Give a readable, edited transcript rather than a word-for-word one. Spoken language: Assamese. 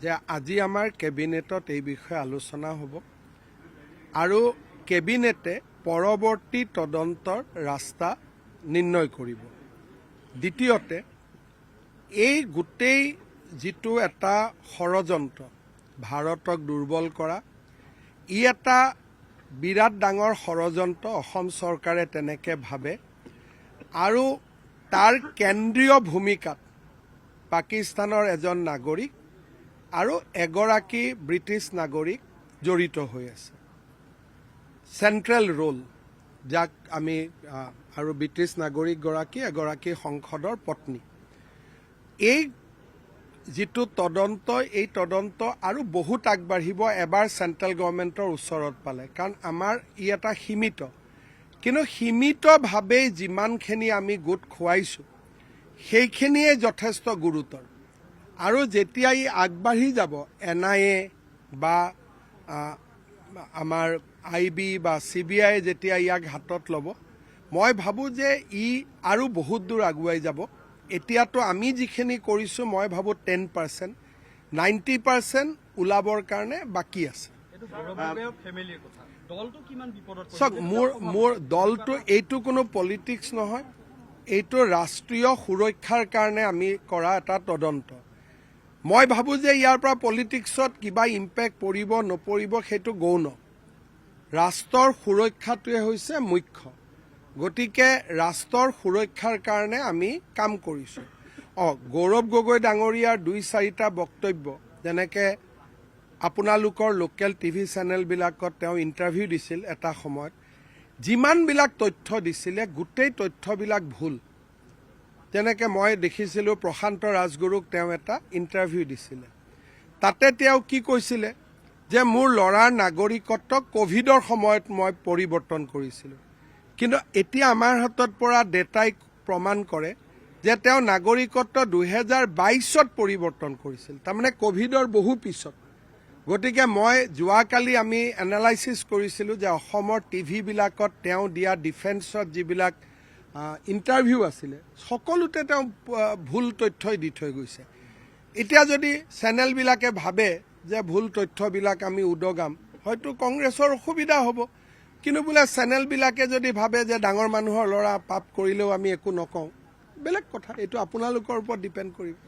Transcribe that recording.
যে আজি আমাৰ কেবিনেটত এই বিষয়ে আলোচনা হ'ব আৰু কেবিনেটে পৰৱৰ্তী তদন্তৰ ৰাস্তা নিৰ্ণয় কৰিব। দ্বিতীয়তে এই গোটেই যিটো এটা ষড়যন্ত্ৰ ভাৰতক দুৰ্বল কৰা, ই এটা বিৰাট ডাঙৰ ষড়যন্ত্ৰ, অসম চৰকাৰে তেনেকৈ ভাবে আৰু তাৰ কেন্দ্ৰীয় ভূমিকাত পাকিস্তানৰ এজন নাগৰিক আৰু এগৰাকী ব্ৰিটিছ নাগৰিক জড়িত হৈ আছে। চেণ্ট্ৰেল ৰোল যাক আমি আৰু ব্ৰিটিছ নাগৰিকগৰাকী এগৰাকী সংসদৰ পত্নী। এই যিটো তদন্ত, এই তদন্ত আৰু বহুত আগবাঢ়িব এবাৰ চেণ্ট্ৰেল গভৰ্ণমেণ্টৰ ওচৰত পালে, কাৰণ আমাৰ ই এটা সীমিত, কিন্তু সীমিতভাৱেই যিমানখিনি আমি গোট খুৱাইছোঁ সেইখিনিয়ে যথেষ্ট গুৰুতৰ। আৰু যেতিয়া ই আগবাঢ়ি যাব, NIA বা আমাৰ IB বা CBI যেতিয়া ইয়াক হাতত ল'ব, মই ভাবোঁ যে ই আৰু বহুত দূৰ আগুৱাই যাব। এতিয়াতো আমি যিখিনি কৰিছোঁ মই ভাবোঁ 10%, 90% ওলাবৰ কাৰণে বাকী আছে। চাওক, মোৰ দলটো এইটো কোনো পলিটিক্স নহয়, এইটো ৰাষ্ট্ৰীয় সুৰক্ষাৰ কাৰণে আমি কৰা এটা তদন্ত। মই ভাবোঁ যে ইয়াৰ পৰা পলিটিক্সত কিবা ইম্পেক্ট পৰিব নপৰিব সেইটো গৌণ। ৰাষ্ট্ৰৰ সুৰক্ষাটোৱে হৈছে মুখ্য, গতিকে ৰাষ্ট্ৰৰ সুৰক্ষাৰ কাৰণে আমি কাম কৰিছোঁ। গৌৰৱ গগৈ ডাঙৰীয়াৰ 2-4টা বক্তব্য, যেনেকৈ আপোনালোকৰ লোকেল টিভি চেনেলবিলাকত তেওঁ ইণ্টাৰভিউ দিছিল এটা সময়ত, যিমানবিলাক তথ্য দিছিলে গোটেই তথ্যবিলাক ভুল। যেনেকৈ মই দেখিছিলোঁ প্ৰশান্ত ৰাজগুৰুক তেওঁ এটা ইণ্টাৰভিউ দিছিলে, তাতে তেওঁ কি কৈছিলে যে মোৰ ল'ৰাৰ নাগৰিকত্ব ক'ভিডৰ সময়ত মই পৰিৱৰ্তন কৰিছিলোঁ, কিন্তু এতিয়া আমাৰ হাতত পৰা ডেটাই প্ৰমাণ কৰে যে তেওঁ নাগৰিকত্ব 2022ত পৰিৱৰ্তন কৰিছিল, তাৰমানে ক'ভিডৰ বহু পিছত। গতিকে মই যোৱাকালি আমি এনালাইচিছ কৰিছিলোঁ যে অসমৰ টিভিবিলাকত তেওঁ দিয়া ডিফেন্সত যিবিলাক ইণ্টাৰভিউ আছিলে সকলোতে তেওঁ ভুল তথ্যই দি থৈ গৈছে। এতিয়া যদি চেনেলবিলাকে ভাবে যে ভুল তথ্যবিলাক আমি উদগাম, হয়তো কংগ্ৰেছৰ অসুবিধা হ'ব, কিন্তু বোলে চেনেলবিলাকে যদি ভাবে যে ডাঙৰ মানুহৰ ল'ৰা পাপ কৰিলেও আমি একো নকওঁ, বেলেগ কথা। এইটো আপোনালোকৰ ওপৰত ডিপেণ্ড কৰিব।